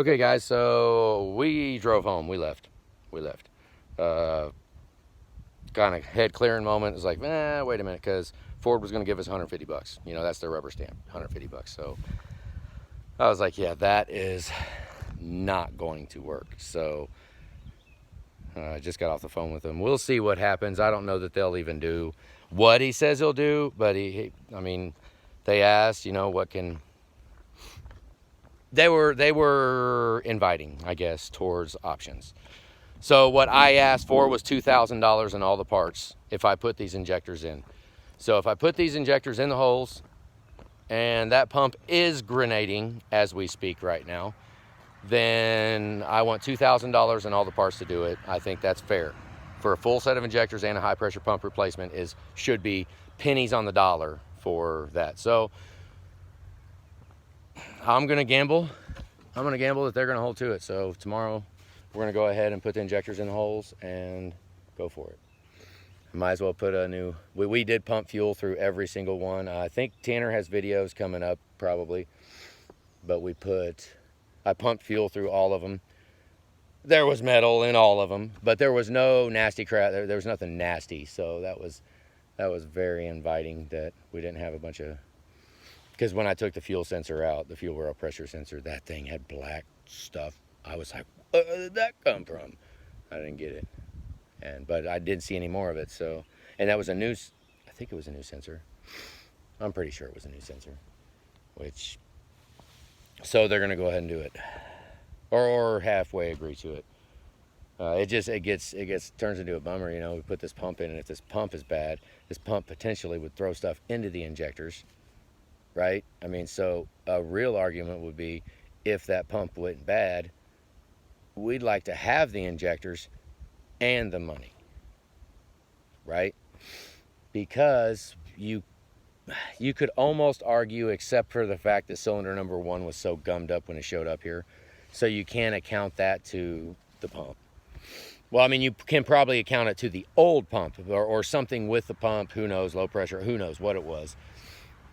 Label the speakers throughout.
Speaker 1: Okay, guys, so we drove home. We left. Kind of head clearing moment. It was like, wait a minute, because Ford was going to give us 150 bucks. You know, that's their rubber stamp, 150 bucks. So I was like, yeah, that is not going to work. So I just got off the phone with him. We'll see what happens. I don't know that they'll even do what he says he'll do, but I mean, they asked, you know, what can... They were inviting, I guess, towards options. So what I asked for was $2,000 in all the parts if I put these injectors in. So if I put these injectors in the holes, and that pump is grenading as we speak right now, then I want $2,000 in all the parts to do it. I think that's fair. For a full set of injectors and a high pressure pump replacement should be pennies on the dollar for that. So I'm gonna gamble that they're gonna hold to it. So tomorrow we're gonna go ahead and put the injectors in the holes and go for it. Might as well put a new, we did pump fuel through every single one. I think Tanner has videos coming up probably, but I pumped fuel through all of them. There was metal in all of them, but there was no nasty crap. There was nothing nasty. So that was very inviting that we didn't have a bunch of, because when I took the fuel sensor out, the fuel rail pressure sensor, that thing had black stuff. I was like, where did that come from? I didn't get it. But I did see any more of it. So, and that was I think it was a new sensor. I'm pretty sure it was a new sensor, so they're gonna go ahead and do it, or halfway agree to it. It turns into a bummer, you know. We put this pump in, and if this pump is bad, this pump potentially would throw stuff into the injectors, right? I mean, so a real argument would be, if that pump went bad, we'd like to have the injectors and the money, right? Because you could almost argue, except for the fact that cylinder number 1 was so gummed up when it showed up here, so you can't account that to the pump. Well, I mean, you can probably account it to the old pump, or something with the pump, who knows, low pressure, who knows what it was.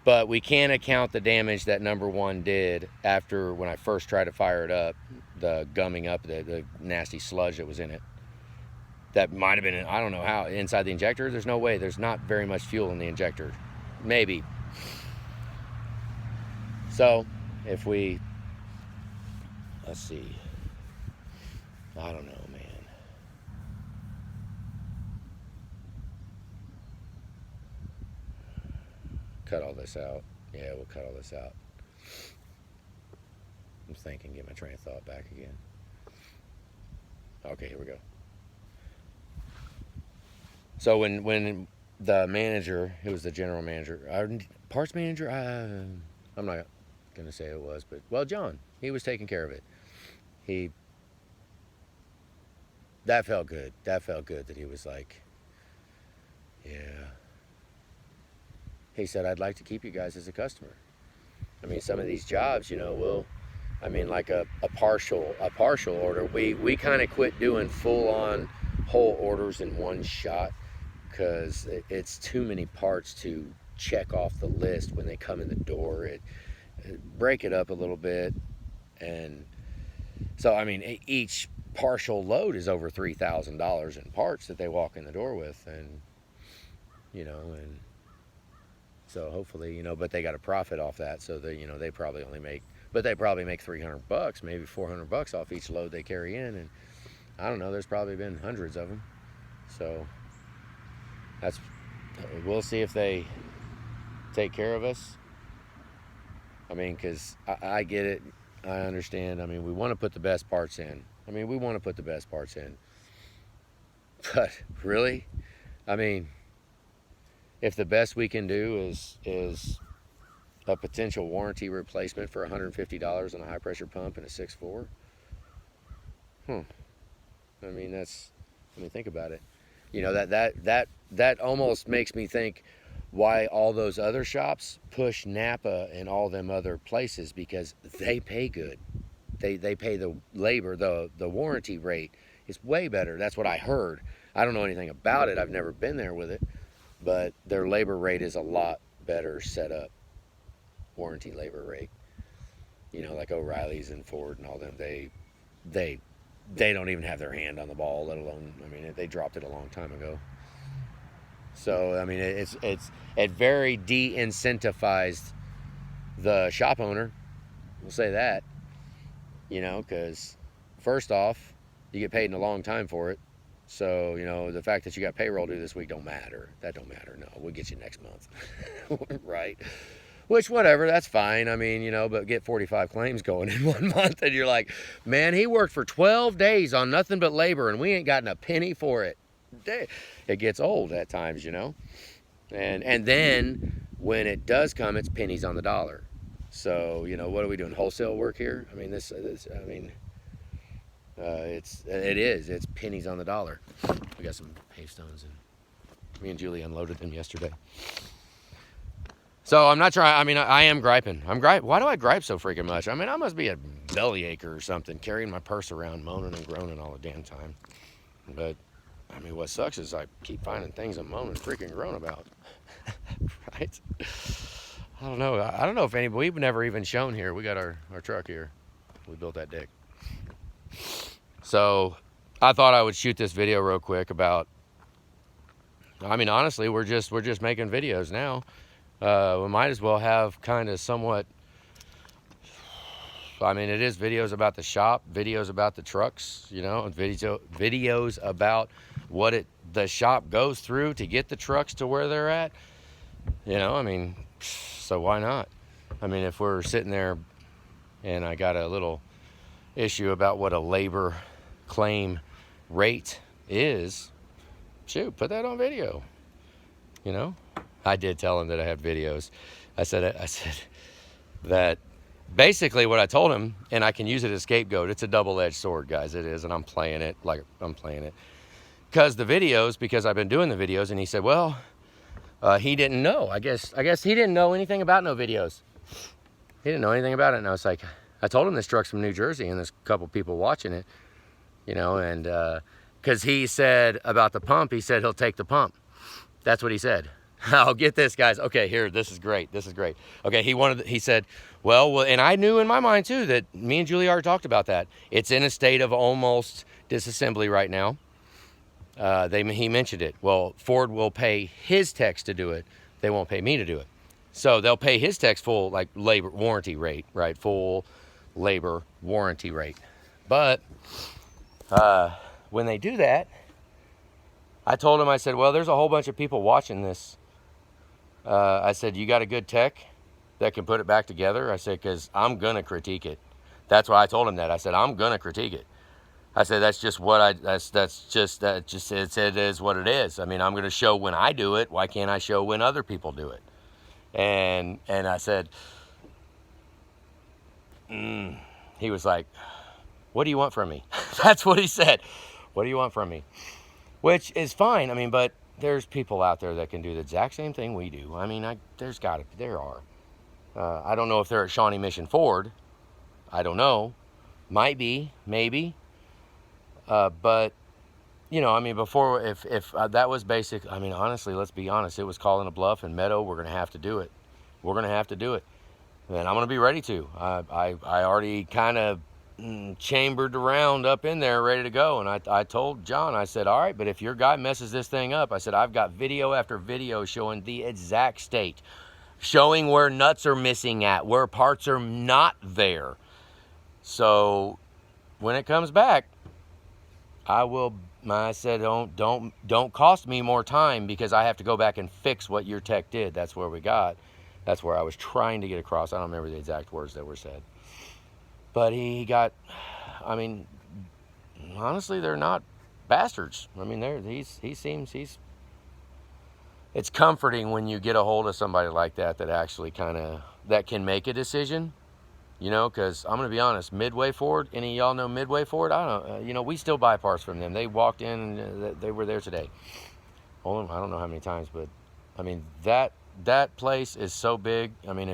Speaker 1: But we can't account the damage that number 1 did after, when I first tried to fire it up, the gumming up, the nasty sludge that was in it. That might have been, I don't know how, inside the injector. There's no way. There's not very much fuel in the injector. Maybe. So, let's see. I don't know, man. Cut all this out. Yeah, we'll cut all this out. I'm thinking, get my train of thought back again. Okay, here we go. So when the manager, who was the general manager, our parts manager, I'm not gonna say it was, but, well, John, he was taking care of it. That felt good. That felt good that he was like, yeah. He said, I'd like to keep you guys as a customer. I mean, some of these jobs, you know, like a partial order. We kind of quit doing full-on whole orders in one shot, because it's too many parts to check off the list when they come in the door. Break it up a little bit. And so, I mean, each partial load is over $3,000 in parts that they walk in the door with. And, you know, and so hopefully, you know, but they got a profit off that. So they, you know, they probably make $300, maybe $400 off each load they carry in. And I don't know, there's probably been hundreds of them. So we'll see if they take care of us. I mean, because I get it. I understand. I mean, we want to put the best parts in. But really, I mean, if the best we can do is a potential warranty replacement for $150 on a high pressure pump and a 6.4, I mean, think about it. You know, that almost makes me think why all those other shops push Napa and all them other places, because they pay good. They pay the labor, the warranty rate is way better. That's what I heard. I don't know anything about it. I've never been there with it, but their labor rate is a lot better set up. Warranty labor rate. you know, like O'Reilly's and Ford and all them, they don't even have their hand on the ball, let alone, I mean, they dropped it a long time ago. So I mean, it very de-incentivized the shop owner. We'll say that, you know, because first off, you get paid in a long time for it. So, you know, the fact that you got payroll due this week don't matter. That don't matter. No, we'll get you next month. Right? Which, whatever, that's fine. I mean, you know, but get 45 claims going in 1 month and you're like, man, he worked for 12 days on nothing but labor and we ain't gotten a penny for it. It gits old at times, you know. And then when it does come, it's pennies on the dollar. So, you know, what are we doing? Wholesale work here? I mean, it's pennies on the dollar. We got some pavestones and me and Julie unloaded them yesterday. So I'm not trying, I mean, I am griping. Why do I gripe so freaking much? I mean, I must be a bellyache or something, carrying my purse around, moaning and groaning all the damn time. But, I mean, what sucks is I keep finding things I'm moaning and freaking groan about. Right? I don't know if we've never even shown here. We got our truck here. We built that deck. So I thought I would shoot this video real quick about, I mean, honestly, we're just making videos now. We might as well have kind of somewhat, I mean, it is videos about the shop, videos about the trucks, you know, and videos about what the shop goes through to get the trucks to where they're at. You know, I mean, so why not? I mean, if we're sitting there and I got a little issue about what a labor claim rate is, shoot, put that on video. You know, I did tell him that I had videos. I said that basically what I told him, and I can use it as a scapegoat. It's a double-edged sword, guys. It is, and I'm playing it like I'm playing it. Because I've been doing the videos, and he said, well, he didn't know. I guess he didn't know anything about no videos. He didn't know anything about it, and I was like, I told him this truck's from New Jersey, and there's a couple people watching it, you know, and because he said about the pump, he said he'll take the pump. That's what he said. I'll get this, guys. Okay, here, this is great. Okay, he said, well, and I knew in my mind too that me and Julie already talked about that. It's in a state of almost disassembly right now. He mentioned it. Well, Ford will pay his techs to do it. They won't pay me to do it. So they'll pay his techs full, like, labor warranty rate, right? Full labor warranty rate. But when they do that, I told him, I said, well, there's a whole bunch of people watching this. I said, you got a good tech that can put it back together? I said, because I'm going to critique it. That's why I told him that. I said, I'm going to critique it. I said, that's just what it is what it is. I mean, I'm going to show when I do it. Why can't I show when other people do it? And I said, he was like, what do you want from me? That's what he said. What do you want from me? Which is fine. I mean, but there's people out there that can do the exact same thing we do. I mean, there are. I don't know if they're at Shawnee Mission Ford. I don't know. Might be, maybe. But, you know, I mean, before, if that was basic, I mean, honestly, let's be honest, it was calling a bluff, and Medo, we're going to have to do it. We're going to have to do it. And I'm going to be ready to. I already kind of chambered around up in there, ready to go. And I told John, I said, all right, but if your guy messes this thing up, I said, I've got video after video showing the exact state, showing where nuts are missing at, where parts are not there. So when it comes back, I said, don't cost me more time because I have to go back and fix what your tech did. That's where I was trying to get across. I don't remember the exact words that were said. But I mean, honestly, they're not bastards. I mean, it's comforting when you get a hold of somebody like that actually that can make a decision. You know, because I'm going to be honest, Midway Ford, any of y'all know Midway Ford? I don't, you know, we still buy parts from them. They walked in, and they were there today. I don't know how many times, but I mean, that place is so big. I mean,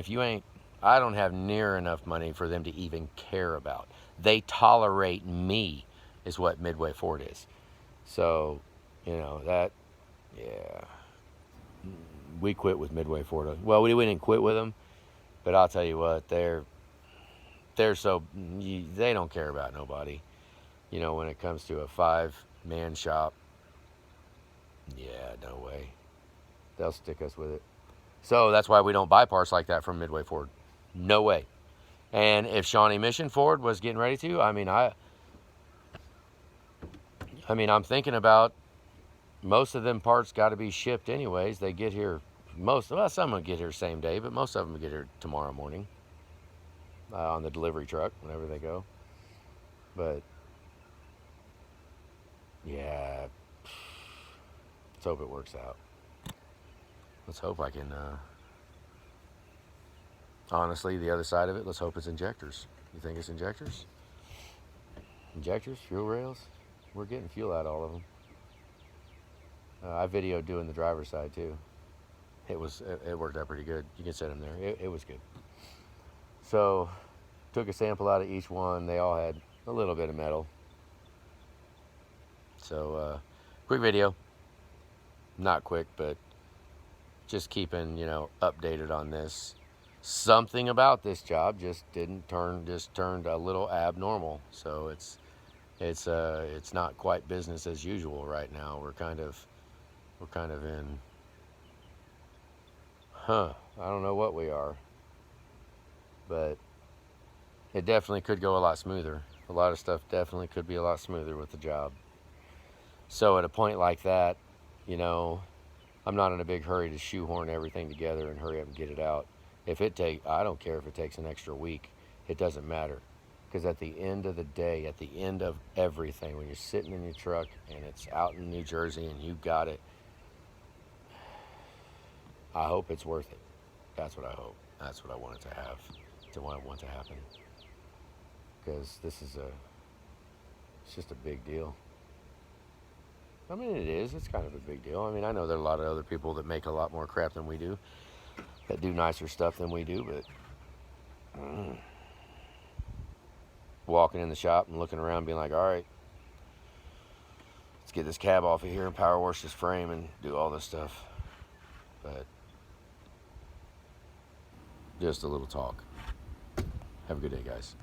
Speaker 1: I don't have near enough money for them to even care about. They tolerate me, is what Midway Ford is. So, you know, yeah. We quit with Midway Ford. Well, we didn't quit with them, but I'll tell you what, they don't care about nobody. You know, when it comes to a 5-man shop, yeah, no way. They'll stick us with it. So that's why we don't buy parts like that from Midway Ford. No way. And if Shawnee Mission Ford was getting ready to, I mean, I'm thinking about most of them parts got to be shipped anyways. They get here some will get here same day, but most of them get here tomorrow morning on the delivery truck whenever they go. But yeah, let's hope it works out. Let's hope I can. Honestly, the other side of it, let's hope it's injectors. You think it's injectors? Injectors, fuel rails. We're getting fuel out of all of them. I videoed doing the driver's side too. It worked out pretty good. You can set them there. It was good. So, took a sample out of each one. They all had a little bit of metal. So, quick video. Not quick, but just keeping, updated on this. Something about this job just turned a little abnormal. So it's not quite business as usual right now. We're kind of in, I don't know what we are, but it definitely could go a lot smoother. A lot of stuff definitely could be a lot smoother with the job. So at a point like that, I'm not in a big hurry to shoehorn everything together and hurry up and get it out. I don't care if it takes an extra week. It doesn't matter. Because at the end of the day, at the end of everything, when you're sitting in your truck and it's out in New Jersey and you got it, I hope it's worth it. That's what I hope. That's what I want it to have. That's what I want to happen. Because it's just a big deal. I mean, it is. It's kind of a big deal. I mean, I know there are a lot of other people that make a lot more crap than we do, that do nicer stuff than we do, but walking in the shop and looking around being like, all right, let's get this cab off of here and power wash this frame and do all this stuff. But just a little talk. Have a good day, guys.